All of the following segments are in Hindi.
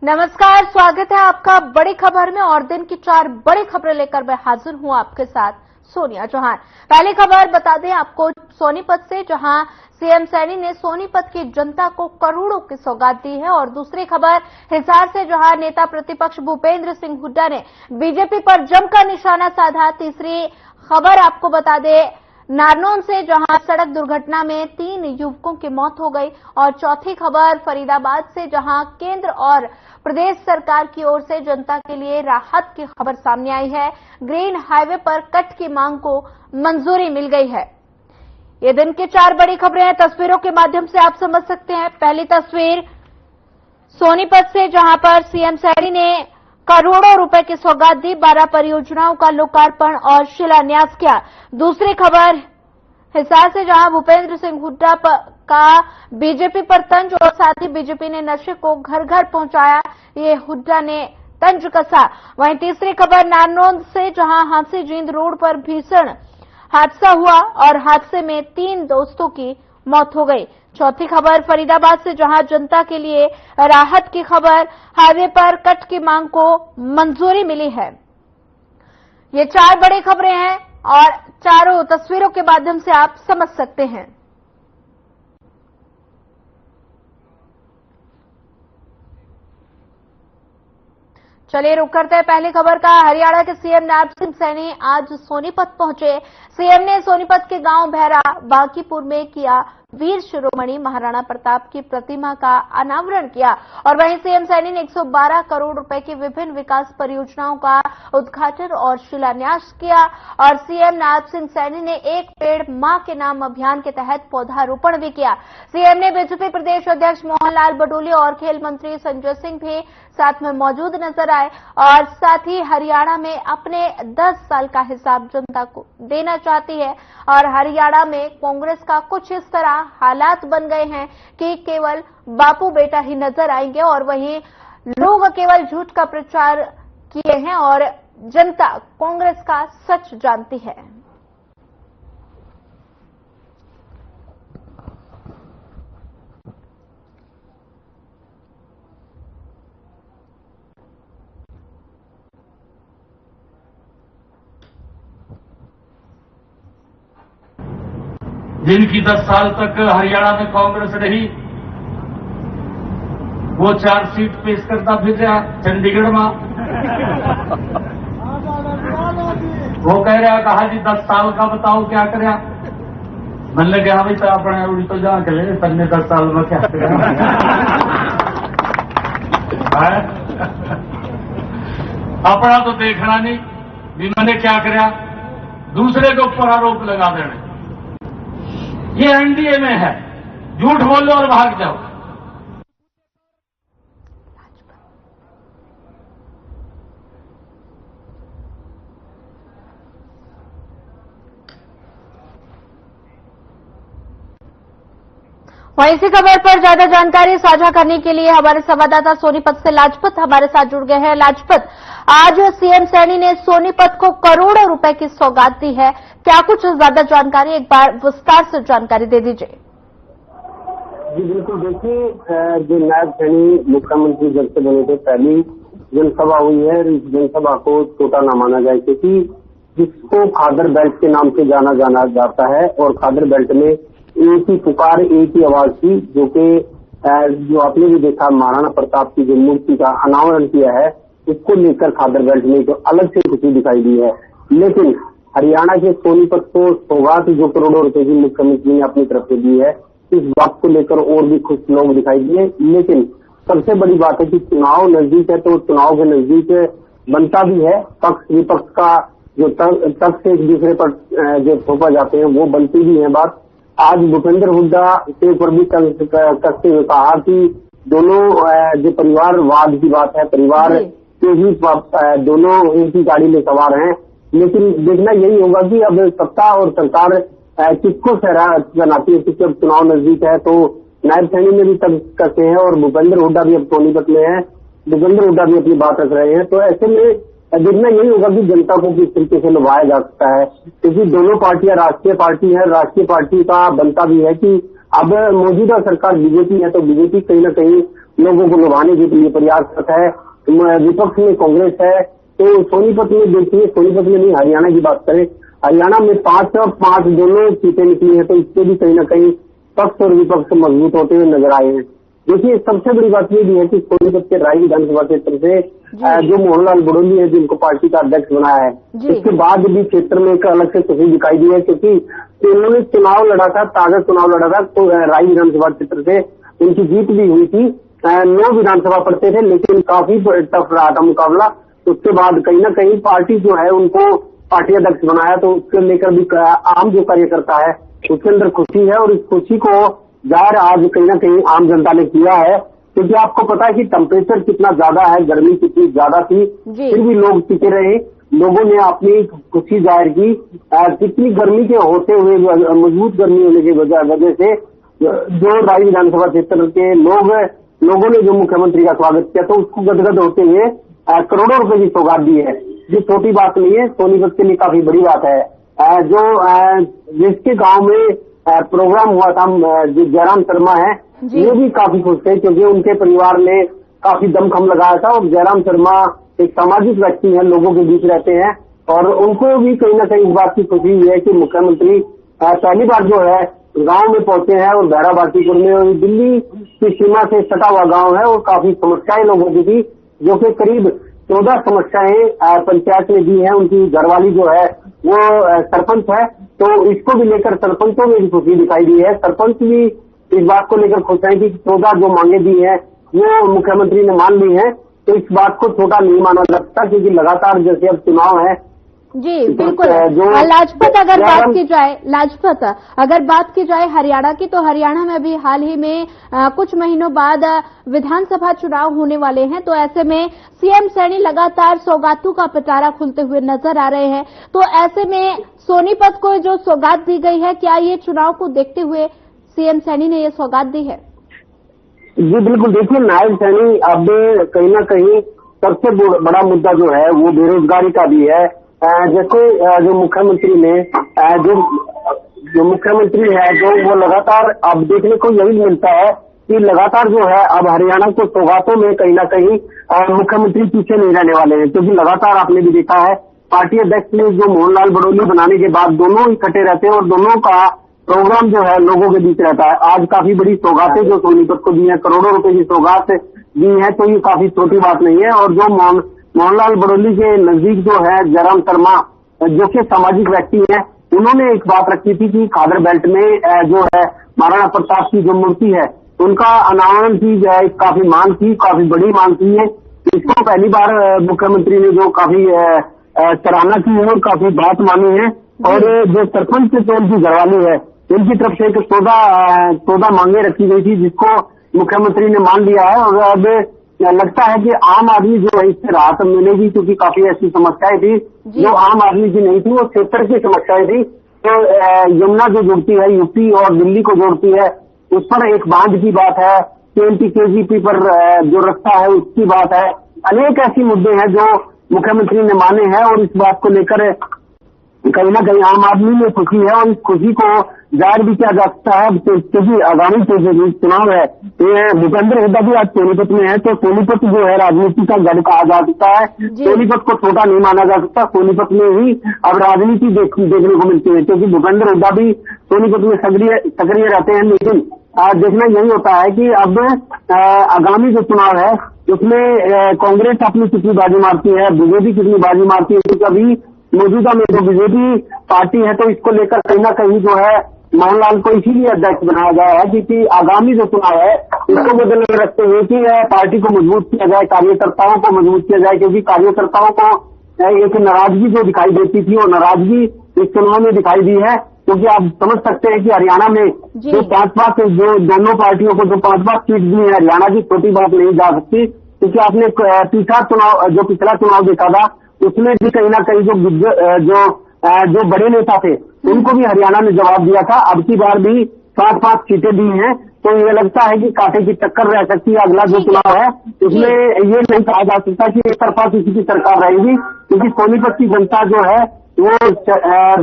नमस्कार, स्वागत है आपका बड़ी खबर में और दिन की 4 बड़ी खबरें लेकर मैं हाजिर हूं आपके साथ सोनिया चौहान। पहली खबर बता दें आपको सोनीपत से, जहां सीएम सैनी ने सोनीपत की जनता को करोड़ों की सौगात दी है। और दूसरी खबर हिसार से, जहां नेता प्रतिपक्ष भूपेंद्र सिंह हुड्डा ने बीजेपी पर जमकर निशाना साधा। तीसरी खबर आपको बता दें नारनौल से, जहां सड़क दुर्घटना में 3 युवकों की मौत हो गई। और चौथी खबर फरीदाबाद से, जहां केंद्र और प्रदेश सरकार की ओर से जनता के लिए राहत की खबर सामने आई है। ग्रीन हाईवे पर कट की मांग को मंजूरी मिल गई है। ये दिन की 4 बड़ी खबरें हैं, तस्वीरों के माध्यम से आप समझ सकते हैं। पहली तस्वीर सोनीपत से, जहां पर सीएम सैनी ने करोड़ों रुपए की सौगात दी, 12 परियोजनाओं का लोकार्पण और शिलान्यास किया। दूसरी खबर हिसार से, जहां भूपेंद्र सिंह हुड्डा का बीजेपी पर तंज और साथ ही बीजेपी ने नशे को घर घर पहुंचाया, ये हुड्डा ने तंज कसा। वहीं तीसरी खबर नारनौल से, जहां हांसी जींद रोड पर भीषण हादसा हुआ और हादसे में 3 दोस्तों की मौत हो गई। चौथी खबर फरीदाबाद से, जहां जनता के लिए राहत की खबर, हाईवे पर कट की मांग को मंजूरी मिली है। ये 4 बड़ी खबरें हैं और चारों तस्वीरों के माध्यम से आप समझ सकते हैं। चलिए रुक करते हैं पहली खबर का। हरियाणा के सीएम नायब सिंह सैनी आज सोनीपत पहुंचे। सीएम ने सोनीपत के गांव भैरा बांकीपुर में किया वीर शिरोमणि महाराणा प्रताप की प्रतिमा का अनावरण किया। और वहीं सीएम सैनी ने 112 करोड़ रुपए की विभिन्न विकास परियोजनाओं का उद्घाटन और शिलान्यास किया। और सीएम नायब सिंह सैनी ने एक पेड़ मां के नाम अभियान के तहत पौधारोपण भी किया। सीएम ने बीजेपी प्रदेश अध्यक्ष मोहनलाल बडोली और खेल मंत्री संजय सिंह भी साथ में मौजूद नजर आए। और साथ ही हरियाणा में अपने 10 साल का हिसाब जनता को देना चाहती है। और हरियाणा में कांग्रेस का कुछ इस तरह हालात बन गए हैं कि केवल बापू बेटा ही नजर आएंगे और वहीं लोग केवल झूठ का प्रचार किए हैं और जनता कांग्रेस का सच जानती है। जिनकी 10 साल तक हरियाणा में कांग्रेस रही, वो 4 सीट पेश करता फिर रहा चंडीगढ़ में। वो कह रहा कहा जी 10 साल का बताओ क्या करया। मन लगे हाँ भाई तो अपने उड़ी तो जा के ले तन्ने 10 साल में क्या अपना तो देखना नहीं भी मैंने क्या करया, दूसरे के ऊपर आरोप लगा देने। ये एनडीए में है, झूठ बोलो और भाग जाओ। वहीं इसी खबर पर ज्यादा जानकारी साझा करने के लिए हमारे संवाददाता सोनीपत से लाजपत हमारे साथ जुड़ गए हैं। लाजपत, आज सीएम सैनी ने सोनीपत को करोड़ों रुपए की सौगात दी है, क्या कुछ ज्यादा जानकारी, एक बार विस्तार से जानकारी दे दीजिए। जी बिल्कुल, देखिए जो नायब सैनी मुख्यमंत्री जब से बने थे पहली जनसभा हुई है। इस जनसभा को छोटा न माना जाए क्योंकि जिसको खादर बेल्ट के नाम से जाना जाता है और खादर बेल्ट में एक ही पुकार, एक ही आवाज थी, जो आपने भी देखा महाराणा प्रताप की जो मूर्ति का अनावरण किया है, इसको लेकर खादर बेल्ट में जो अलग से खुशी दिखाई दी है। लेकिन हरियाणा के सोनीपत को सौगात जो करोड़ों रुपए की मुख्यमंत्री ने अपनी तरफ से दी है, इस बात को लेकर और भी खुश लोग दिखाई दिए। लेकिन सबसे बड़ी बात है कि चुनाव नजदीक है तो चुनाव के नजदीक बनता भी है, पक्ष विपक्ष का जो तर्क एक दूसरे पर जो थोपा जाते हैं वो बनती भी है बात। आज भूपेंद्र हुड्डा के ऊपर भी कसते हुए कहा कि दोनों जो परिवारवाद की बात है, परिवार के ही दोनों एक ही गाड़ी में सवार हैं। लेकिन देखना यही होगा कि अब सत्ता और सरकार किसको बनाती है, क्योंकि अब चुनाव नजदीक है तो नायब सैनी में भी तंग करते हैं और भूपेंद्र हुड्डा भी अब सोनीपत में है, भूपेंद्र हुड्डा भी अपनी बात रख रहे हैं। तो ऐसे में देखना यही होगा कि जनता को किस तरीके से लुभाया जा सकता है, क्योंकि दोनों पार्टियां राष्ट्रीय पार्टी है। राष्ट्रीय पार्टी का बनता भी है कि अब मौजूदा सरकार बीजेपी है तो बीजेपी कहीं न कहीं लोगों को लुभाने के लिए प्रयासरत है। विपक्ष में कांग्रेस है। तो सोनीपत में देखिए, सोनीपत में नहीं, हरियाणा की बात करें, हरियाणा में 5 दोनों सीटें निकली है, तो इससे भी कहीं ना कहीं पक्ष और विपक्ष मजबूत होते हुए नजर आए हैं। देखिए, सबसे बड़ी बात ये भी है कि सोनीपत के राई विधानसभा क्षेत्र से जो मोहनलाल बड़ोली है, जिनको पार्टी का अध्यक्ष बनाया है, इसके बाद भी क्षेत्र में एक अलग से खुशी दिखाई दी है, क्योंकि उन्होंने चुनाव लड़ा था, ताजा चुनाव लड़ा था, तो राई विधानसभा क्षेत्र से उनकी जीत भी हुई थी। 9 विधानसभा पड़ते थे, लेकिन काफी टफ रहा था मुकाबला। उसके बाद कहीं ना कहीं पार्टी जो है उनको पार्टी अध्यक्ष बनाया, तो उसको लेकर भी आम जो कार्यकर्ता है उसके अंदर खुशी है, और इस खुशी को जाहिर आज कहीं ना कहीं आम जनता ने किया है। क्योंकि आपको पता है कि टेम्परेचर कितना ज्यादा है, गर्मी कितनी ज्यादा थी, फिर भी लोग टिके रहे, लोगों ने अपनी खुशी जाहिर की। कितनी गर्मी के होते हुए, मजबूत गर्मी होने की वजह से जो राई विधानसभा क्षेत्र के लोगों ने जो मुख्यमंत्री का स्वागत किया, तो उसको गदगद होते हुए करोड़ों रुपए की सौगात दी है। ये छोटी बात नहीं है, सोनीपत के लिए काफी बड़ी बात है। जिसके गांव में प्रोग्राम हुआ था, जो जयराम शर्मा है, ये भी काफी खुश थे, क्योंकि उनके परिवार ने काफी दमखम लगाया था। और जयराम शर्मा एक सामाजिक व्यक्ति है, लोगों के बीच रहते हैं, और उनको भी कहीं ना कहीं इस बात की खुशी हुई है कि मुख्यमंत्री पहली बार जो है गांव में पहुंचे हैं, और बहरा बाटीपुर में, और दिल्ली की सीमा से सटा हुआ गांव है, और काफी समस्याएं लोगों की थी, जो कि करीब 14 समस्याएं पंचायत ने दी है। उनकी घरवाली जो है वो सरपंच है, तो इसको भी लेकर सरपंचों में भी खुशी दिखाई दी है। सरपंच भी इस बात को लेकर खुश है कि 14 जो मांगे दी है वो मुख्यमंत्री ने मान ली है, तो इस बात को छोटा नहीं माना जा सकता, क्योंकि लगातार जैसे अब चुनाव है। जी बिल्कुल। लाजपत अगर बात की जाए हरियाणा की, तो हरियाणा में भी हाल ही में कुछ महीनों बाद विधानसभा चुनाव होने वाले हैं, तो ऐसे में सीएम सैनी लगातार सौगातों का पिटारा खुलते हुए नजर आ रहे हैं। तो ऐसे में सोनीपत को जो सौगात दी गई है, क्या ये चुनाव को देखते हुए सीएम सैनी ने ये सौगात दी है? जी बिल्कुल। देखिए, नायब सैनी अब कहीं ना कहीं सबसे बड़ा मुद्दा जो है वो बेरोजगारी का भी है। जैसे जो मुख्यमंत्री ने जो मुख्यमंत्री है, जो वो लगातार अब देखने को यही मिलता है कि लगातार जो है अब हरियाणा को सौगातों में कहीं ना कहीं मुख्यमंत्री पीछे नहीं रहने वाले हैं, क्योंकि लगातार आपने भी देखा है पार्टी अध्यक्ष ने जो मोहनलाल बड़ोली बनाने के बाद दोनों इकट्ठे रहते हैं, और दोनों का प्रोग्राम जो है लोगों के बीच रहता है। आज काफी बड़ी सौगातें जो सोनीपत को दी है, करोड़ों रुपए की सौगात दी है, तो ये काफी छोटी बात नहीं है। और जो मोहनलाल बड़ोली के नजदीक जो है जयराम शर्मा, जो कि सामाजिक व्यक्ति है, उन्होंने एक बात रखी थी कि खादर बेल्ट में जो है महाराणा प्रताप की जो मूर्ति है उनका अनावरण की जो है काफी मांग थी, काफी बड़ी मांग थी है। इसको पहली बार मुख्यमंत्री ने जो काफी सराहना की है और काफी बात मानी है। और जो सरपंच के उनकी घरवाली है, उनकी तरफ से एक 14 मांगे रखी गई थी, जिसको मुख्यमंत्री ने मान लिया है। और अब लगता है कि आम आदमी जो है इससे राहत मिलेगी, क्योंकि काफी ऐसी समस्याएं थी जो आम आदमी की नहीं थी, वो क्षेत्र की समस्याएं थी। तो यमुना जो जुड़ती है यूपी और दिल्ली को जोड़ती है, उस पर एक बांध की बात है, KMT-KGP पर जो रास्ता है उसकी बात है। अनेक ऐसी मुद्दे हैं जो मुख्यमंत्री ने माने हैं, और इस बात को लेकर कहीं ना कहीं आम आदमी में खुशी है। और इस खुशी को जाहिर भी किया जा सकता है, क्योंकि आगामी चुनाव है। भूपेंद्र हुड्डा भी आज सोनीपत में है, तो सोनीपत जो है राजनीति का गढ़ कहा जा सकता है। सोनीपत को छोटा नहीं माना जा सकता। सोनीपत में ही अब राजनीति देखने को मिलती है, क्योंकि भूपेंद्र हुड्डा भी सोनीपत में सक्रिय रहते हैं। लेकिन देखना यही होता है कि अब आगामी जो चुनाव है उसमें कांग्रेस अपनी कितनी बाजी मारती है, बीजेपी कितनी बाजी मारती है, क्योंकि अभी मौजूदा में जो बीजेपी पार्टी है, तो इसको लेकर कहीं ना कहीं जो है मोहनलाल को इसीलिए अध्यक्ष बनाया गया है, क्योंकि आगामी जो चुनाव है इसको मद्देनजर में रखते हुए कि पार्टी को मजबूत किया जाए, कार्यकर्ताओं को मजबूत किया जाए। क्योंकि कार्यकर्ताओं को एक नाराजगी जो दिखाई देती थी, वो नाराजगी इस चुनाव में दिखाई दी है। क्योंकि आप समझ सकते हैं कि हरियाणा में जो 5 जो दोनों पार्टियों को जो 5 सीट दी है, हरियाणा की छोटी बात नहीं जा सकती। क्योंकि आपने पिछला चुनाव देखा था, उसमें भी कहीं ना कहीं जो बड़े नेता थे उनको भी हरियाणा ने जवाब दिया था। अब की बार भी 5 सीटें दी हैं, तो ये लगता है कि कांटे की टक्कर रह सकती है। अगला जो चुनाव है उसमें ये नहीं कहा जा सकता कि एक तरफा किसी की सरकार रहेगी, क्योंकि सोनीपत की जनता जो है वो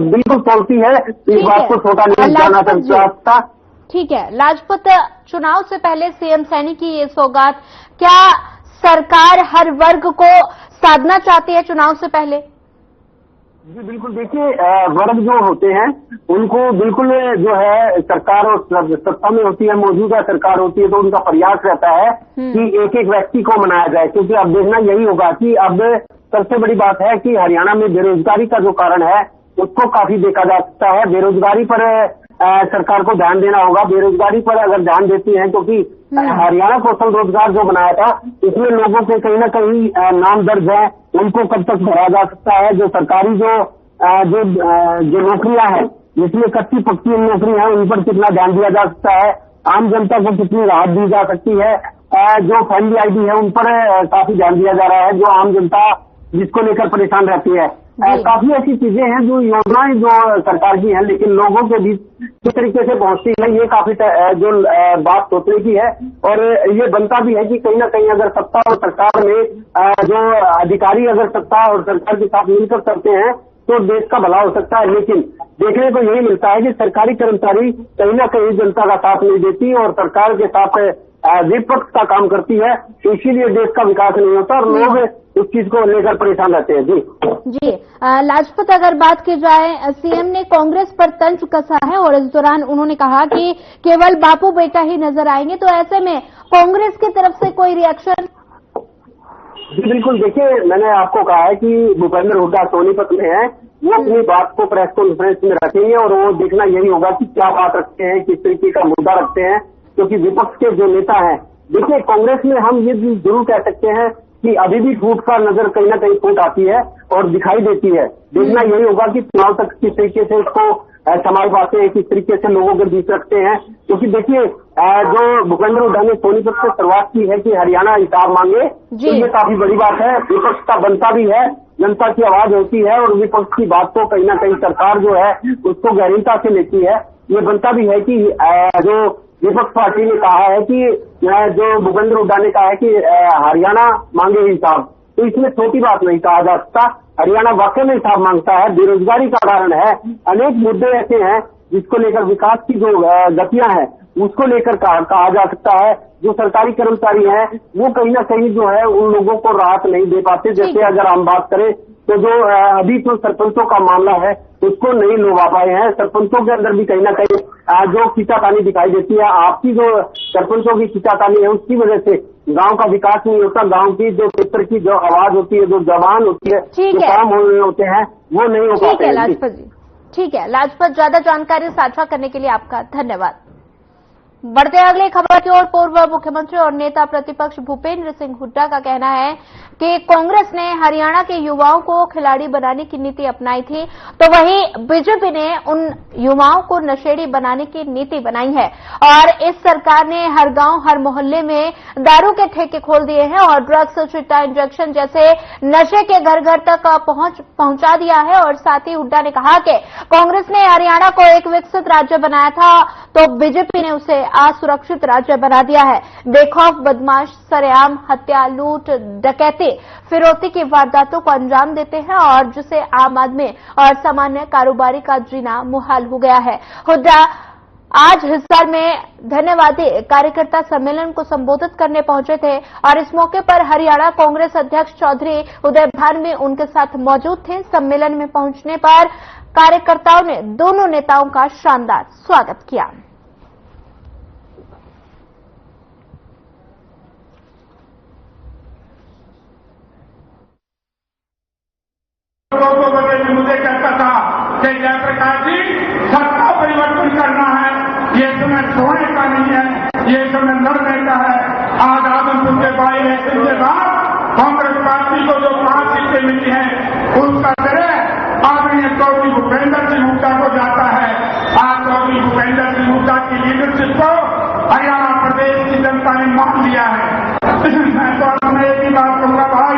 बिल्कुल सोचती है, इस बात को छोटा नहीं जाना सकता। ठीक है, लाजपत, चुनाव से पहले सीएम सैनी की ये सौगात, क्या सरकार हर वर्ग को साधना चाहती है चुनाव से पहले? जी बिल्कुल, देखिए वर्ग जो होते हैं उनको बिल्कुल जो है सरकार और सत्ता में होती है, मौजूदा सरकार होती है, तो उनका प्रयास रहता है कि एक एक व्यक्ति को मनाया जाए, क्योंकि अब देखना यही होगा कि अब सबसे बड़ी बात है कि हरियाणा में बेरोजगारी का जो कारण है उसको काफी देखा जा सकता है। बेरोजगारी पर सरकार को ध्यान देना होगा। बेरोजगारी पर अगर ध्यान देती है, क्योंकि हरियाणा कौशल रोजगार जो बनाया था इसमें लोगों के कहीं ना कहीं नाम दर्ज है, उनको कब तक भरा जा सकता है। जो सरकारी जो नौकरियां हैं जिसमें कच्ची पक्की नौकरी है उन पर कितना ध्यान दिया जा सकता है, आम जनता को कितनी राहत दी जा सकती है। जो फैमिली आईडी है उन पर काफी ध्यान दिया जा रहा है, जो आम जनता जिसको लेकर परेशान रहती है। काफी ऐसी चीजें हैं जो योजनाएं जो सरकार की हैं, लेकिन लोगों के बीच किस तरीके से पहुंचती है ये काफी जो बात सोचने की है। और ये बनता भी है कि कहीं ना कहीं अगर सत्ता और सरकार में जो अधिकारी अगर सत्ता और सरकार के साथ मिलकर करते हैं तो देश का भला हो सकता है। लेकिन देखने को यही मिलता है कि सरकारी कर्मचारी कहीं ना कहीं जनता का साथ नहीं देती और सरकार के साथ विपक्ष का काम करती है, तो इसीलिए देश का विकास नहीं होता और लोग इस चीज को लेकर परेशान रहते हैं। जी लाजपत, अगर बात की जाए, सीएम ने कांग्रेस पर तंज कसा है और इस दौरान उन्होंने कहा कि केवल बापू बेटा ही नजर आएंगे, तो ऐसे में कांग्रेस की तरफ से कोई रिएक्शन? जी बिल्कुल, देखिए मैंने आपको कहा है कि भूपेंद्र हुड्डा सोनीपत में है, वो अपनी बात को प्रेस कॉन्फ्रेंस में रखेंगे और वो देखना यही होगा कि क्या बात रखते हैं, किस तरीके का मुद्दा रखते हैं, क्योंकि विपक्ष के जो नेता हैं, देखिए कांग्रेस में हम ये जरूर कह सकते हैं कि अभी भी फूट का नजर कहीं ना कहीं फूट आती है और दिखाई देती है। देखना यही होगा कि चुनाव तक किस तरीके से इसको संभाल पाते हैं, किस तरीके से लोगों के बीच रखते हैं। क्योंकि देखिए जो भूपेंद्र हुड्डा ने सोनीपत से शुरुआत की है कि हरियाणा हिसाब मांगे, तो ये काफी बड़ी बात है। विपक्ष का बनता भी है, जनता की आवाज होती है और विपक्ष की बात को कहीं ना कहीं सरकार जो है उसको गहरीता से लेती है। ये बनता भी है कि जो विपक्ष पार्टी ने कहा है कि जो भूपेंद्र हुड्डा ने कहा है कि हरियाणा मांगे हिसाब, तो इसमें छोटी बात नहीं कहा जा सकता। हरियाणा वाकई में हिसाब मांगता है, बेरोजगारी का कारण है, अनेक मुद्दे ऐसे हैं जिसको लेकर विकास की जो गतियां हैं उसको लेकर कहा जा सकता है। जो सरकारी कर्मचारी हैं वो कहीं ना कहीं जो है उन लोगों को राहत नहीं दे पाते। जैसे अगर हम बात करें तो जो अभी तो सरपंचों का मामला है उसको नहीं लोगा पाए हैं। सरपंचों के अंदर भी कहीं ना कहीं जो खींचातानी दिखाई देती है, आपकी जो सरपंचों की खींचातानी है उसकी वजह से गांव का विकास नहीं होता। गांव की जो क्षेत्र की जो आवाज होती है, जो जवान होती है, जो काम हो रहे होते हैं वो नहीं हो पाते। ठीक है लाजपत जी, ठीक है लाजपत, ज्यादा जानकारी साझा करने के लिए आपका धन्यवाद। बढ़ते अगले खबर की ओर। पूर्व मुख्यमंत्री और नेता प्रतिपक्ष भूपेंद्र सिंह हुड्डा का कहना है कि कांग्रेस ने हरियाणा के युवाओं को खिलाड़ी बनाने की नीति अपनाई थी, तो वहीं बीजेपी ने उन युवाओं को नशेड़ी बनाने की नीति बनाई है और इस सरकार ने हर गांव हर मोहल्ले में दारू के ठेके खोल दिए हैं और ड्रग्स, चिट्टा, इंजेक्शन जैसे नशे के घर घर तक पहुंचा दिया है। और साथ ही हुड्डा ने कहा कि कांग्रेस ने हरियाणा को एक विकसित राज्य बनाया था तो बीजेपी ने उसे असुरक्षित राज्य बना दिया है। बेखौफ बदमाश सरेआम हत्या, लूट, डकैती, फिरौती की वारदातों को अंजाम देते हैं और जिसे आम आदमी और सामान्य कारोबारी का जीना मुहाल हो गया है। हुड्डा आज हिसार में धन्यवादी कार्यकर्ता सम्मेलन को संबोधित करने पहुंचे थे और इस मौके पर हरियाणा कांग्रेस अध्यक्ष चौधरी उदय भान भी उनके साथ मौजूद थे। सम्मेलन में पहुंचने पर कार्यकर्ताओं ने दोनों नेताओं का शानदार स्वागत किया। मुझे कहता था कि जयप्रकाश जी सत्ता परिवर्तन करना है, ये समय सोने का नहीं है, ये समय लड़ने का है। आज आदमपुर के बाई इलेक्शन के बाद कांग्रेस पार्टी को जो 5 सीटें मिली हैं उसका श्रेय आदरणीय चौधरी भूपेंद्र सिंह हुड्डा को जाता है। आज चौधरी भूपेंद्र सिंह हुड्डा की लीडरशिप को हरियाणा प्रदेश की जनता ने मान लिया है। मैं तो आपने एक ही बात कहूंगा, भाई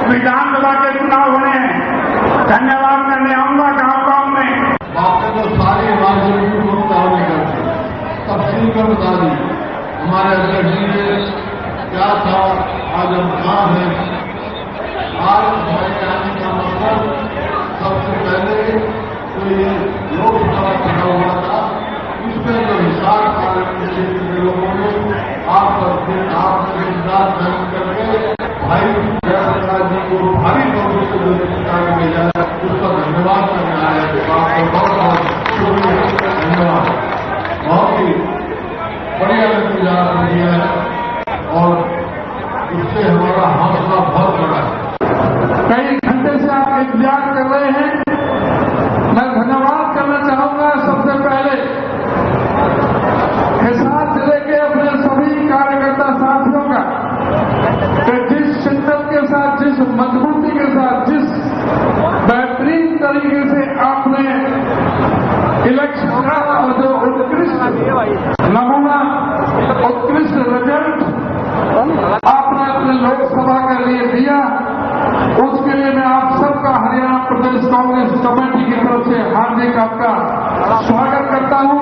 विधानसभा के चुनाव होने हैं, धन्यवाद करने आऊंगा गांव गांव में। आपने तो सारी राजनीति को उतारने करके तफसील कर बता दी। हमारे अध्यक्ष जी ने क्या था, आज हम कहाँ हैं। आज हमारे आने का मतलब सबसे पहले तो ये लोकसभा चुनाव हुआ था, उसमें जो इलेक्शन का जो उत्कृष्ट नमूना, उत्कृष्ट रिजल्ट आपने अपने लोकसभा के लिए दिया, उसके लिए मैं आप सबका हरियाणा प्रदेश कांग्रेस कमेटी की तरफ से हार्दिक आपका स्वागत करता हूं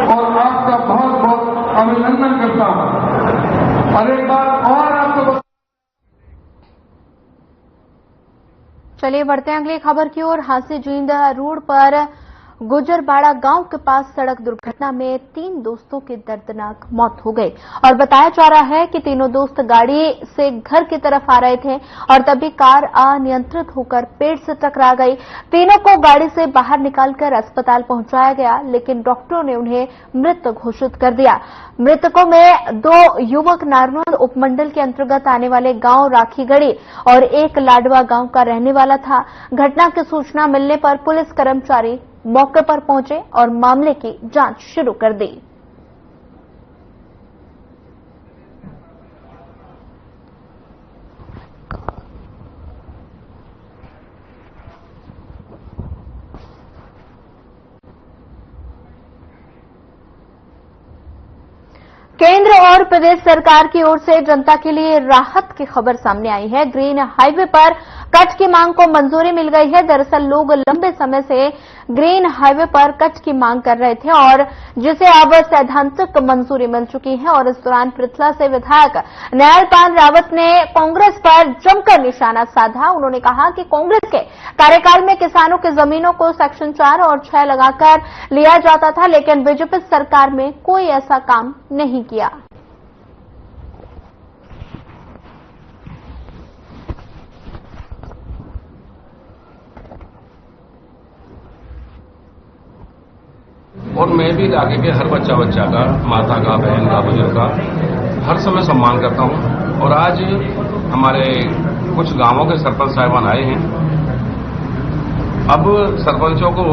और आपका बहुत बहुत अभिनंदन करता हूं। और एक बात और आपको चलिए बढ़ते हैं अगली खबर की ओर। हांसी जींद रोड पर गुजरबाड़ा गांव के पास सड़क दुर्घटना में 3 दोस्तों की दर्दनाक मौत हो गई और बताया जा रहा है कि तीनों दोस्त गाड़ी से घर की तरफ आ रहे थे और तभी कार अनियंत्रित होकर पेड़ से टकरा गई। तीनों को गाड़ी से बाहर निकालकर अस्पताल पहुंचाया गया, लेकिन डॉक्टरों ने उन्हें मृत घोषित कर दिया। मृतकों में 2 युवक नारनौल उपमंडल के अंतर्गत आने वाले गांव राखीगढ़ी और एक लाडवा गांव का रहने वाला था। घटना की सूचना मिलने पर पुलिस कर्मचारी मौके पर पहुंचे और मामले की जांच शुरू कर दी। केंद्र और प्रदेश सरकार की ओर से जनता के लिए राहत की खबर सामने आई है। ग्रीन हाईवे पर कट की मांग को मंजूरी मिल गई है। दरअसल लोग लंबे समय से ग्रीन हाईवे पर कट की मांग कर रहे थे और जिसे अब सैद्धांतिक मंजूरी मिल चुकी है। और इस दौरान पृथला से विधायक न्यायपाल रावत ने कांग्रेस पर जमकर निशाना साधा। उन्होंने कहा कि कांग्रेस के कार्यकाल में किसानों की जमीनों को सेक्शन 4 और 6 लगाकर लिया जाता था, लेकिन बीजेपी सरकार में कोई ऐसा काम नहीं किया। और मैं भी आगे के हर बच्चा का, माता का, बहन का, बुजुर्ग का हर समय सम्मान करता हूं। और आज हमारे कुछ गांवों के सरपंच साहिबान आए हैं। अब सरपंचों को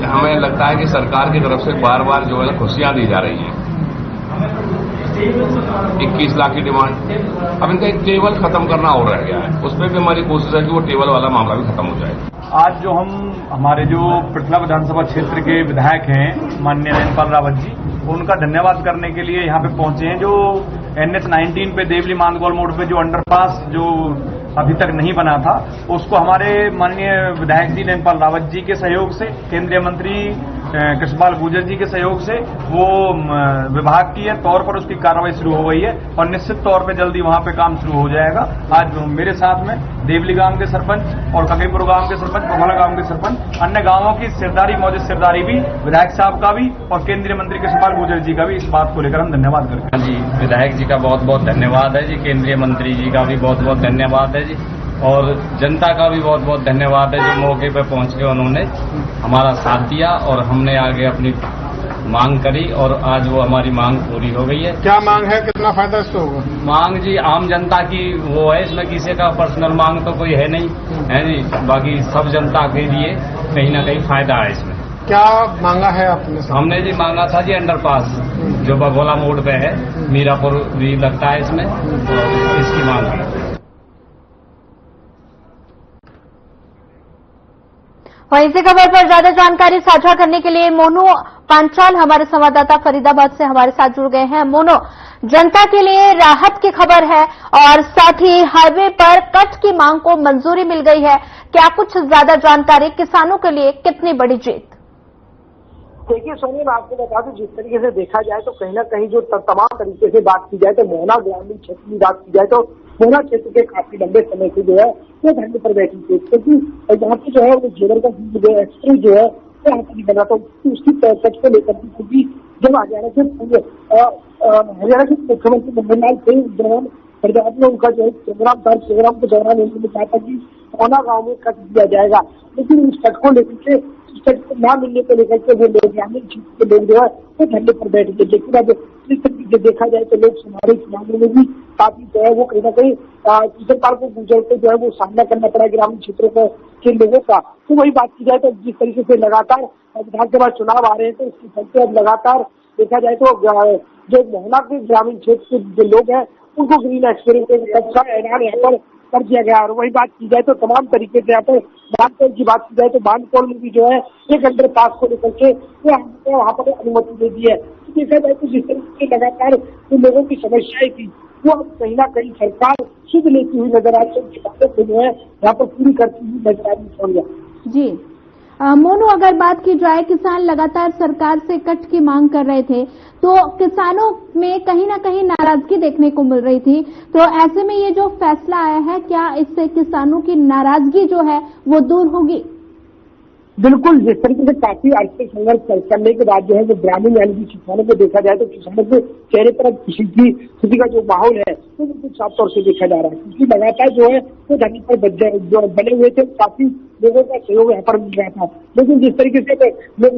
हमें लगता है कि सरकार की तरफ से बार बार जो है खुशियां दी जा रही हैं। 21 लाख की डिमांड, अब इनका एक टेबल खत्म करना और रह गया है। उस पर भी हमारी कोशिश है कि वो टेबल वाला मामला भी खत्म हो जाए। आज जो हमारे जो पृथला विधानसभा क्षेत्र के विधायक हैं माननीय न्यायपाल रावत जी, उनका धन्यवाद करने के लिए यहाँ पे पहुंचे हैं। जो NH 19 पे देवली मानगोल मोड़ पे जो अंडरपास जो अभी तक नहीं बना था, उसको हमारे माननीय विधायक जी न्यायपाल रावत जी के सहयोग से, केंद्रीय मंत्री कृष्णपाल गुर्जर जी के सहयोग से वो विभाग की तौर पर उसकी कार्रवाई शुरू हो गई है और निश्चित तौर पे जल्दी वहां पे काम शुरू हो जाएगा। आज मेरे साथ में देवली गांव के सरपंच और ककईपुर गांव के सरपंच, पफला गांव के सरपंच, अन्य गांवों की सिरदारी, मौजूद सिरदारी भी, विधायक साहब का भी और केंद्रीय मंत्री कृष्णपाल गुर्जर जी का भी इस बात को लेकर हम धन्यवाद करते हैं। जी, विधायक जी का बहुत बहुत धन्यवाद है जी, केंद्रीय मंत्री जी का भी बहुत बहुत धन्यवाद है जी, और जनता का भी बहुत बहुत धन्यवाद है जो मौके पर पहुंच के उन्होंने हमारा साथ दिया और हमने आगे अपनी मांग करी और आज वो हमारी मांग पूरी हो गई है। क्या मांग है, कितना फायदा इससे होगा? मांग जी आम जनता की वो है, इसमें किसी का पर्सनल मांग तो कोई है नहीं है जी, बाकी सब जनता के लिए कहीं ना कहीं फायदा है इसमें। क्या मांगा है आपने? हमने जी मांगा था जी अंडरपास जो बघोला मोड़ पे है, मीरापुर भी लगता है इसमें, तो इसकी मांग की। वहीं इसी खबर पर ज्यादा जानकारी साझा करने के लिए मोनू पांचाल हमारे संवाददाता फरीदाबाद से हमारे साथ जुड़ गए हैं। मोनू, जनता के लिए राहत की खबर है और साथ ही हाईवे पर कट की मांग को मंजूरी मिल गई है, क्या कुछ ज्यादा जानकारी? किसानों के लिए कितनी बड़ी जीत? देखिए सोनी, मैं आपको बता दूं, जिस तरीके से देखा जाए तो कहीं ना कहीं जो तमाम तरीके से बात की जाए तो मोहना ग्रामीण क्षेत्र की बात की जाए तो मोहना क्षेत्र के काफी लंबे समय से जो है वो धरने पर बैठी थी, क्योंकि यहाँ पे जो है वो जेवर का एक्सप्रेस जो है वो यहाँ पर नहीं बना था, उसकी कट को लेकर के, क्योंकि जब हरियाणा के मुख्यमंत्री मनोहर सिंह दौरान फरीदाबाद में उनका जो है प्रोग्राम था, प्रोग्राम के दौरान उन्होंने कहा था कि मोहना गाँव में कट दिया जाएगा, लेकिन उस कट को लेकर के न मिलने को लेकर के वो लोग ग्रामीण क्षेत्र के लोग जो है वो धरने पर बैठ गए। लेकिन अब इस तरीके देखा जाए तो लोग हमारे इस मामले में भी काफी जो है वो कहीं ना कहीं सरकार को गुजर के जो है वो सामना करना पड़ा ग्रामीण क्षेत्रों के लोगों का। तो वही बात की जाए तो जिस तरीके से लगातार विधानसभा चुनाव आ रहे हैं तो इसके चलते अब लगातार देखा जाए तो जो मोहना के ग्रामीण क्षेत्र के जो लोग हैं उनको ग्रीन एक्सपीरियंस का ऐलान यहाँ पर कर दिया गया। और वही बात की जाए तो तमाम तरीके से यहाँ पर बांधकोल की बात की जाए तो बांधकोल में भी जो है एक अंडरपास को लेकर के वहाँ पर अनुमति दे दी है। देखा जाए तो जिस तरीके से लगातार जो लोगों की समस्याएं थी वो अब कहीं ना कहीं सरकार सुध लेती हुई नजर आ रही है, उनकी बातों को जो है यहाँ पर पूरी करती हुई नजर आ रही है। सोनिया जी मोनू, अगर बात की जाए किसान लगातार सरकार से कट की मांग कर रहे थे तो किसानों में कहीं ना कहीं नाराजगी देखने को मिल रही थी, तो ऐसे में ये जो फैसला आया है क्या इससे किसानों की नाराजगी जो है वो दूर होगी? बिल्कुल, जिस तरीके से काफी अर्से संघर्ष करने के बाद जो है वो ग्रामीण यानी कि किसानों को देखा जाए तो किसानों के चेहरे पर अब खुशी का जो माहौल है वो बिल्कुल साफ तौर से देखा जा रहा है, क्योंकि लगातार जो है वो धरने पर बने हुए थे, काफी लोगों का सहयोग यहाँ पर मिल रहा था। लेकिन जिस तरीके से लोग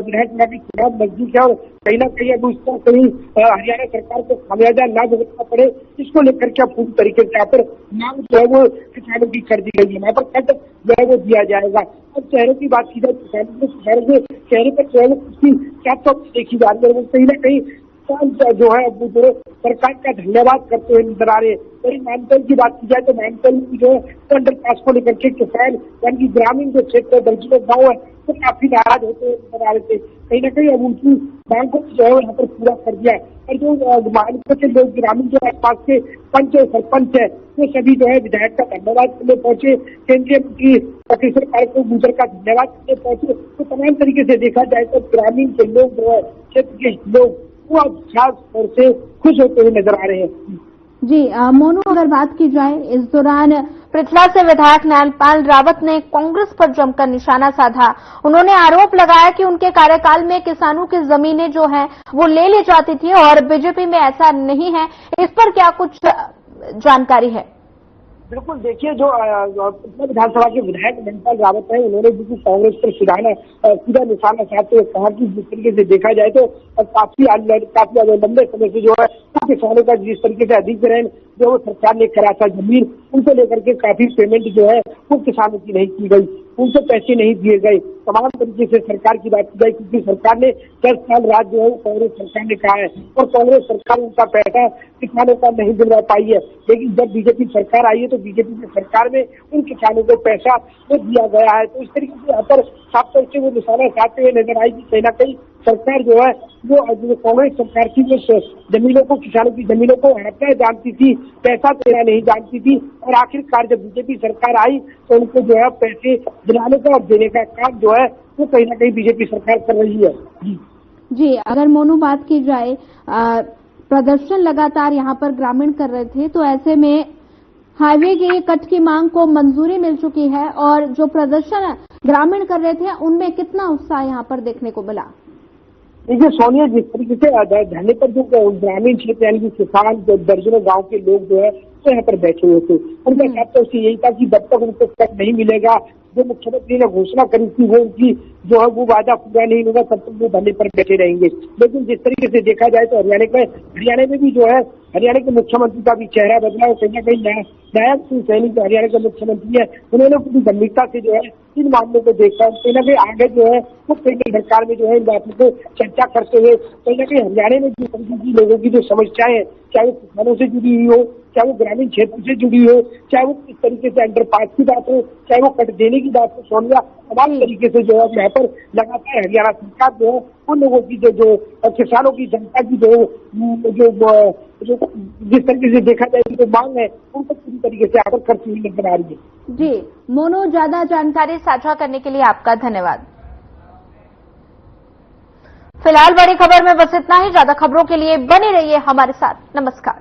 विधायक के चुनाव नजदीक है और कहीं ना कहीं अब उसको कहीं हरियाणा सरकार को खामियाजा ना भुगतना पड़े, इसको लेकर के अब पूरी तरीके से यहाँ पर मांग जो है वो किसानों की कर दी गई है। यहाँ पर कट जो है वो दिया जाएगा। अब चेहरों की बात की जाए किसानों के चेहरे पर जो है उसकी साफ तौर से देखी जा रही है, वो कहीं ना कहीं जो है वो सरकार का धन्यवाद करते हुए नजर आ रहे हैं। वही मानतोल की बात की जाए तो मानतोल में जो है अंडरपास को लेकर के किसान यानी कि ग्रामीण जो क्षेत्र दर्जनों गाँव है वो काफी नाराज होते हुए नजर आ रहे थे। कहीं ना कहीं अब उनकी मांग को जो है यहाँ पर पूरा कर दिया है। और जो मानकों के लोग ग्रामीण जो आसपास के पंच और सरपंच है वो सभी जो है विधायक का धन्यवाद करने पहुंचे, केंद्रीय मंत्री प्रोफेसर पार्को गुजर का धन्यवाद करने पहुंचे। तो तमाम तरीके से देखा जाए तो ग्रामीण के लोग जो है क्षेत्र के लोग वो अब खास तौर से खुश होते हुए नजर आ रहे हैं। जी मोनू, अगर बात की जाए इस दौरान पृथला से विधायक नैनपाल रावत ने कांग्रेस पर जमकर निशाना साधा। उन्होंने आरोप लगाया कि उनके कार्यकाल में किसानों की जमीनें जो है वो ले ली जाती थी और बीजेपी में ऐसा नहीं है। इस पर क्या कुछ जानकारी है? बिल्कुल, देखिए जो विधानसभा के विधायक नैनपाल रावत है उन्होंने बिल्कुल कांग्रेस पर सीधा निशाना साधते हुए कहा कि जिस तरीके से देखा जाए तो काफी लंबे समय से जो है किसानों का जिस तरीके से अधिग्रहण जो वो सरकार ने करा था जमीन उनको लेकर के काफी पेमेंट जो है वो किसानों की नहीं की गई, उनको पैसे नहीं दिए गए। तमाम तरीके से सरकार की बात की जाए क्योंकि सरकार ने 10 साल राज जो है वो कांग्रेस सरकार ने कहा है और कांग्रेस सरकार उनका पैसा किसानों का नहीं दिलवा पाई है। लेकिन जब बीजेपी सरकार आई है तो बीजेपी की सरकार में उन किसानों को पैसा वो दिया गया है। तो इस तरीके से यहाँ पर साफ तौर से वो निशाना साधते हुए नजर आएगी कहीं ना कहीं सरकार जो है वो कांग्रेस सरकार की जो जमीनों को किसानों की जमीनों को हड़पना जानती थी, पैसा देना नहीं जानती थी और आखिरकार जब बीजेपी सरकार आई तो उनको जो है पैसे दिलाने का और देने का काम जो है वो कहीं ना कहीं बीजेपी सरकार कर रही है। जी अगर मोनू बात की जाए प्रदर्शन लगातार यहाँ पर ग्रामीण कर रहे थे तो ऐसे में हाईवे के कट की मांग को मंजूरी मिल चुकी है और जो प्रदर्शन ग्रामीण कर रहे थे उनमें कितना उत्साह यहाँ पर देखने को मिला? देखिए सोनिया, जिस तरीके से धरने पर जो ग्रामीण क्षेत्र यानी कि किसान दर्जनों गांव के लोग जो है तो यहाँ पर बैठे हुए थे, उनका साफ तौर से यही था कि जब तक उनको कट नहीं मिलेगा, जो मुख्यमंत्री ने घोषणा करी थी वो उनकी जो है वो वादा पूरा नहीं होगा, तब तक वो धरने पर बैठे रहेंगे। लेकिन जिस तरीके से देखा जाए तो हरियाणा में भी जो है हरियाणा के मुख्यमंत्री का भी चेहरा बदला है। कहीं ना कहीं नायब सिंह सैनी जो हरियाणा के मुख्यमंत्री है उन्होंने पूरी गंभीरता से जो है इन मामलों को देखा, कहीं ना कहीं आगे जो है वो केंद्र सरकार में जो है इन बातों को चर्चा करते हुए कहीं ना कहीं हरियाणा में जिस तरीके की लोगों की जो समस्याएं हैं, चाहे वो किसानों से जुड़ी हुई हो, चाहे वो ग्रामीण क्षेत्र से जुड़ी हो, चाहे वो किस तरीके से अंडरपास की बात हो, चाहे वो कट देने की बात हो, सोनिया तमाम तरीके से जो है यहाँ पर लगातार हरियाणा सरकार जो है उन लोगों की जो किसानों की जनता की जो जिस तरीके से देखा जाए जो मांग है उनको पूरी तरीके से आकर करती हुई नजर आ रही है। जी मोनू, ज्यादा जानकारी साझा करने के लिए आपका धन्यवाद। फिलहाल बड़ी खबर में बस इतना ही। ज्यादा खबरों के लिए बने रहिए हमारे साथ। नमस्कार।